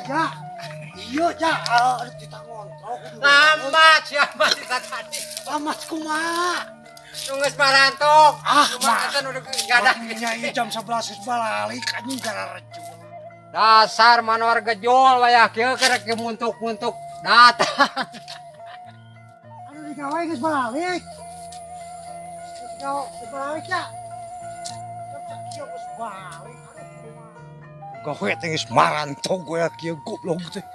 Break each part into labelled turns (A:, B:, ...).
A: Ya, iya ya, harus ditangontrol.
B: Lambat siapa sih tadi?
A: Lambat kumaha?
B: Nunggu parantok.
A: Mah
B: kan udah gak ada.
A: nyai jam 11 balik anjing gara rejung.
B: Dasar manor gejol wayah kieu kerek muntuk-muntuk datang.
A: Anu digawe geus balik. Geus balik ya. Kieu geus balik. Gawe teh geus marantau gue kieu goblok teh.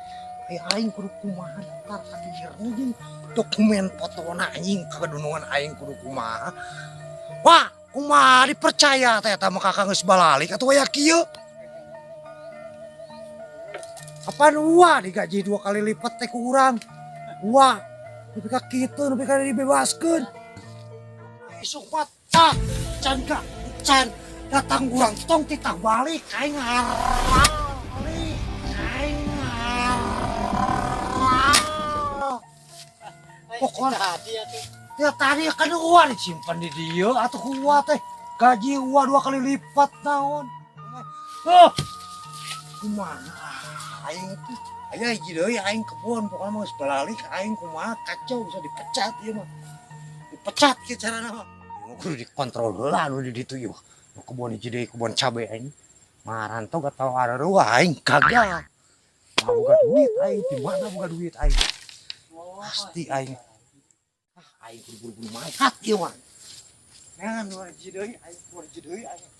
A: Aing kudu kumaha entar kadirna jeung dokumen fotona anjing kadunungan aing kudu kumaha. Wah, kumaha dipercaya teh eta mah kakang geus balik atuh aya kieu. Apaan uang digaji 2 kali lipat teh ku urang. Uang nepi ka kitu nepi ka dibebaskeun. Isuk mah tak can datang urang tong titah balik aing ngarang. Pokoknya ya tadi kan uang disimpan di dia atau uang teh gaji uang 2 kali lipat naon. Oh, gimana aing tuh aya hiji deui aing kebon pokoknya mah geus balik aing kumaha kacau bisa dipecat ieu mah. Dipecat kieu carana mah. Kudu dikontrol heula anu di ditu ieu. Kebon hiji deui kebon cabe aing. Marantau gak tau areureuh aing gagal. Boga duit aing di mana boga duit aing. Pasti aing. Aing buru-buru mangkat ieu mah. Nah, nu hiji deui aing nu hiji deui aing.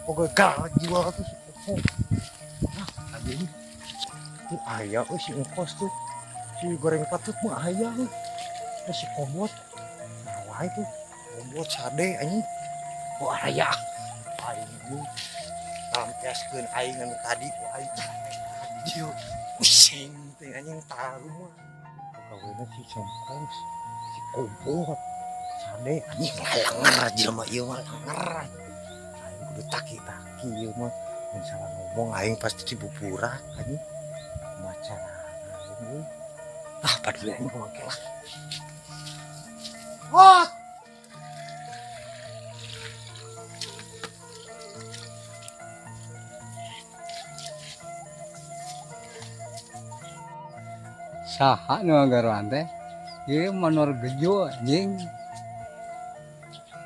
A: Pokoknya galak jiwa tuh tadi itu ayah si ongkos tuh si goreng patut mah ayah si kobot nah itu kobot sade anjing oh ayah aing itu lampiaskeun aing anu tadi wah aing anjir pusing teh anjing taruh mah pokoknya si ongkos si kobot sade anjing langer jelema ieu mah langer taki-taki ieu mah mun salah ngomong aing pasti dibuburak anjing maca aing padahal aing pamake lah hot
C: saha nu ngagaroan teh ieu manor gejo anjing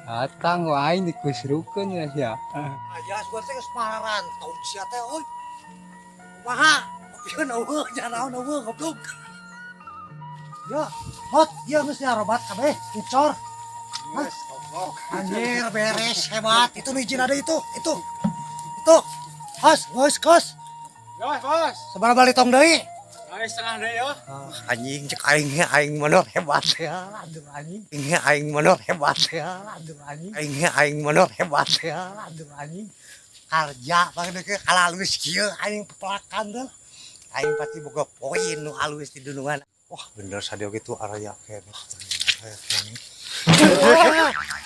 C: datang ku aing dikusrukeun ya sia.
A: Aya gua teh geus marantau sia teh euy. Kumaha? Pieun eueuh jangan naon eueuh goblok. Ya, hot ieu geus diarobat kabeh, dicor. Geus goblok. Anjir beres hebat. Itu mijin ada itu. Itu. Kos.
B: Yos, bos.
A: Sabaraha bali tong deui?
B: Aing setengah deui yo.
A: Anjing cek aing manor hebat ya. Aduh anjing. Aing manor hebat ya. Aduh anjing. Aing manor hebat ya. Aduh anjing. Karja bangde ke kalalus kieu aing pepelakan teh. Aing pasti boga poin nu alus di dunungan. Wah, bener sadio gitu araya keneh.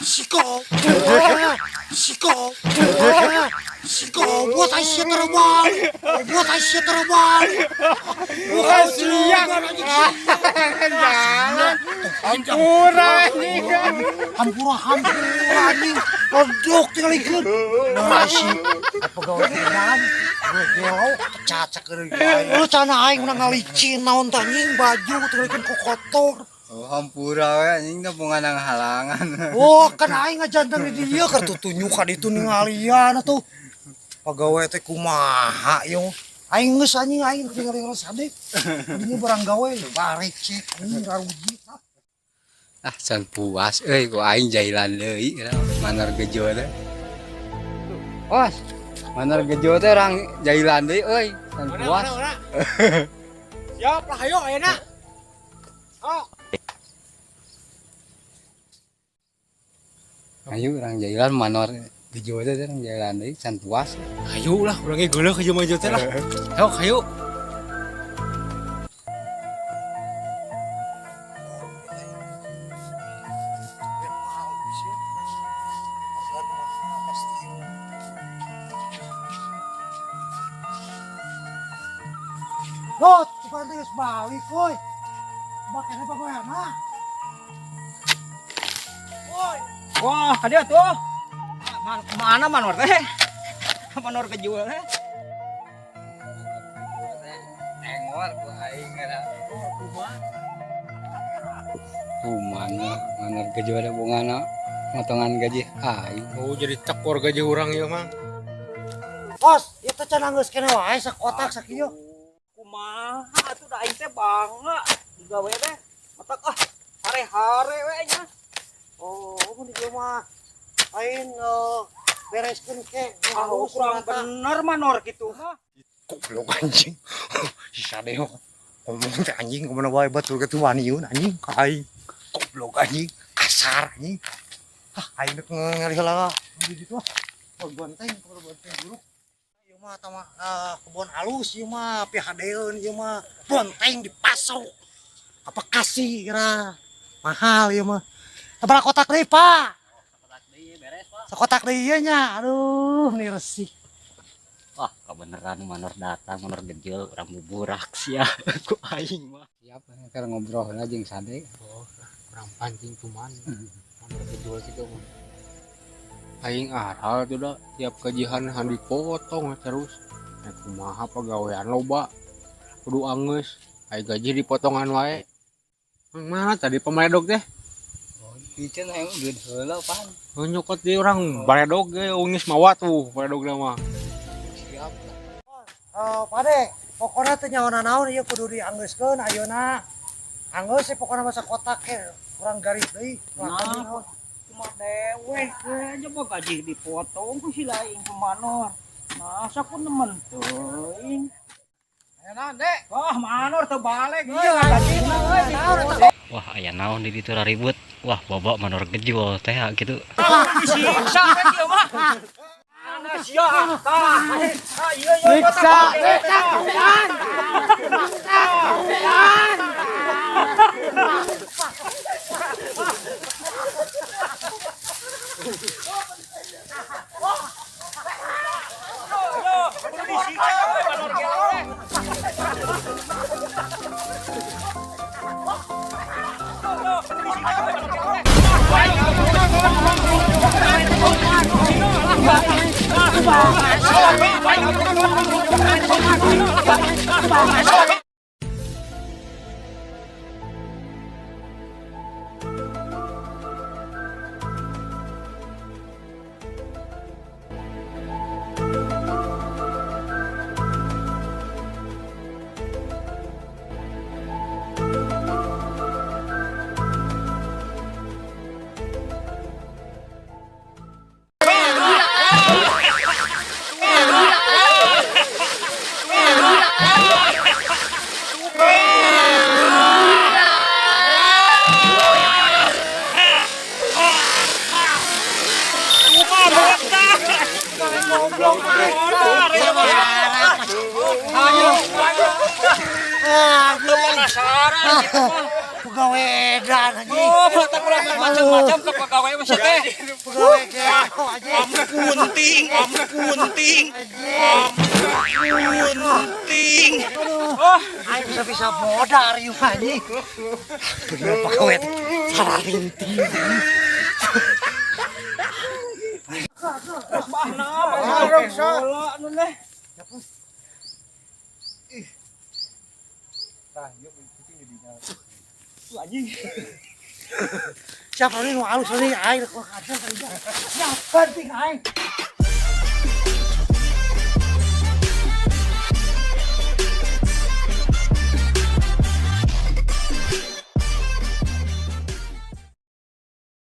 A: Siko buat Aisyah terbang
B: Siang Hampura
A: anjing odok tinggal ikut nasi pegawai tenan gue gelo pecat cakeureung lu cana aing menang ngalicin naon teh anjing baju tinggal ikut kotor.
C: Oh, hampura we anjing teh bunga nang halangan.
A: Oh, kan aing ngajanten di dieu keur tutunjuk ka ditu ningalian atuh. Pagawe teh kumaha yo. Aing geus anjing aing tinggal sade. Dieu barang gawe bari cek anjing raruji.
C: Ah can puas ku aing jailan deui manor gejo teh. Bos, manor gejo teh orang jailan deui euy, can puas.
B: Siap lah ayo ayeuna. Oh.
C: Ayo orang jailan manor gejo teh orang jailan deui can puas.
B: Ayo lah urang ge geuleuh ka jeung maju teh lah. Ayo.
A: Lot, bukan geus balik koy. Bakena apa koy mah? Woi,
B: Wah, ada tuh. Mana manor teh? Manor kejual teh.
C: Engor ku aing gara. Mana manor gejo teh bungana motongan gaji aing.
B: Oh, jadi cekor gaji urang ieu mah.
A: bos, itu cenah geus kene wae sakotak sakieu.
D: Kumaha atuh da aing teh bangga digawe teh matak hare-hare we nya.
A: Oh, mun dieu mah lain bereskeun ke
D: Kurang bener manor kitu mah.
A: goblok anjing. Si Sadeo ngomong teh anjing kumaha wae batur kitu waniun anjing ka aing. Goblok anjing, kasar anjing. Aing rek ngali heula di ditu. Bonteng buruk. Ieu mah tama kebon halus ieu mah pihadeun ieu mah bonteng dipasok. Apa kasih kira mahal ieu mah. Tabrak kotak deui, Pak.
D: Kotak deui beres, Pak.
A: Sakotak deui ieu nya. Aduh, ini resih.
D: Wah, kebeneran manor datang, manor gejel urang buburak sia ku aing mah.
C: Siap keur ngobrol heula jeung Sade.
B: Kurang pancing cuman. Manor kejual kitu mah. Aing aral tuh dah tiap kajian han dipotong terus. Kumaha pagawean loba. Kudu angeus. Aing gaji dipotongan wae. Mana tadi pemaledog teh?
C: Piceun hayang geun heula pan.
B: Nyokot di orang baledog ge ungis mawa tuh baledog mah.
C: Siap.
A: Pade, pokoknya teh nyawana naon ieu kudu dianggeuskeun ayeuna. Anggeus pokoknya masa kotak ke urang garis deui.
D: Nah, cuma dewe aja mah gaji dipotong ku si lain ku manor. Masa ku nemen teuing.
A: Ayeuna, Dek.
D: Wah, manor teu balik
A: Iya,
D: gaji
A: naon
E: Wah, aya naon di ditu ribut. Wah, bobo manor gejol teh gitu.
D: Siksa we kieu mah. Ana sia tah. Ieu
A: Siksa. Pegawai edan anjing.
D: Oh, mata kurang macam-macam ke pegawai mah sia teh.
A: Pegawai gelo anjing.
D: Kunting.
A: Oh, aing bisa modar ieu anjing. Bener pegawai sararinting. Siapa nih nu alus nih aing kok kaca tadi. Ya penting aing.